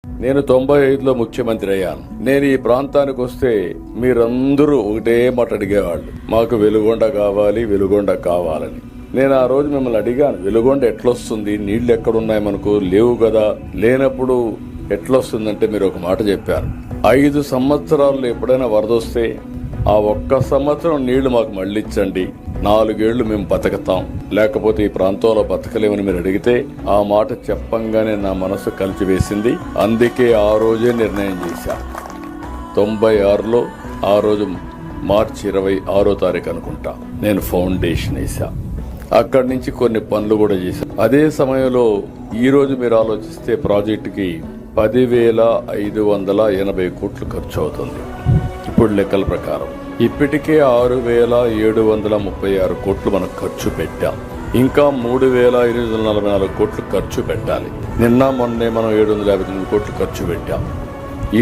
నేను 95లో ముఖ్యమంత్రి అయ్యాను. నేను ఈ ప్రాంతానికి వస్తే మీరందరూ ఒకటే మాట అడిగేవాళ్ళు, మాకు వెలుగొండ కావాలి, వెలుగొండ కావాలని. నేను ఆ రోజు మిమ్మల్ని అడిగాను, వెలుగొండ ఎట్లొస్తుంది, నీళ్లు ఎక్కడున్నాయి, మనకు లేవు కదా, లేనప్పుడు ఎట్లొస్తుందంటే మీరు ఒక మాట చెప్పారు, 5 సంవత్సరాల్లో ఎప్పుడైనా వరదొస్తే ఆ ఒక్క సంవత్సరం నీళ్లు మాకు మళ్ళీ ఇచ్చండి, 4 ఏళ్లు మేము బతకతాం, లేకపోతే ఈ ప్రాంతంలో బతకలేమని మీరు అడిగితే ఆ మాట చెప్పంగానే నా మనసు కలిచివేసింది. అందుకే ఆ రోజే నిర్ణయం చేశా. 96లో ఆ రోజు మార్చి 26వ తారీఖు అనుకుంటా నేను ఫౌండేషన్ వేసా. అక్కడి నుంచి కొన్ని పనులు కూడా చేశాను. అదే సమయంలో ఈ రోజు మీరు ఆలోచిస్తే ప్రాజెక్టుకి 10,580 కోట్లు ఖర్చు అవుతుంది. ఇప్పుడు లెక్కల ప్రకారం ఇప్పటికే 6,736 కోట్లు మనం ఖర్చు పెట్టాం. ఇంకా 3,844 కోట్లు ఖర్చు పెట్టాలి. నిన్న మొన్నే మనం 759 కోట్లు ఖర్చు పెట్టాం.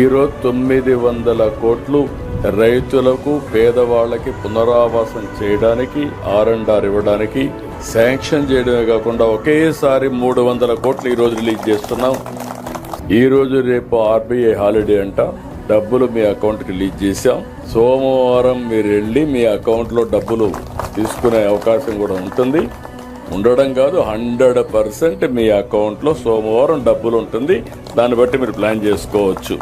ఈరోజు 900 కోట్లు రైతులకు, పేదవాళ్లకి పునరావాసం చేయడానికి, R&R ఇవ్వడానికి శాంక్షన్ చేయడమే కాకుండా ఒకేసారి 300 కోట్లు ఈ రోజు రిలీజ్ చేస్తున్నాం. ఈ రోజు రేపు RBI హాలిడే అంట, డబ్బులు మీ అకౌంట్కి రిలీజ్ చేశాం. సోమవారం మీరు వెళ్ళి మీ అకౌంట్లో డబ్బులు తీసుకునే అవకాశం కూడా ఉంటుంది. ఉండడం కాదు, 100% మీ అకౌంట్లో సోమవారం డబ్బులు ఉంటుంది. దాన్ని బట్టి మీరు ప్లాన్ చేసుకోవచ్చు.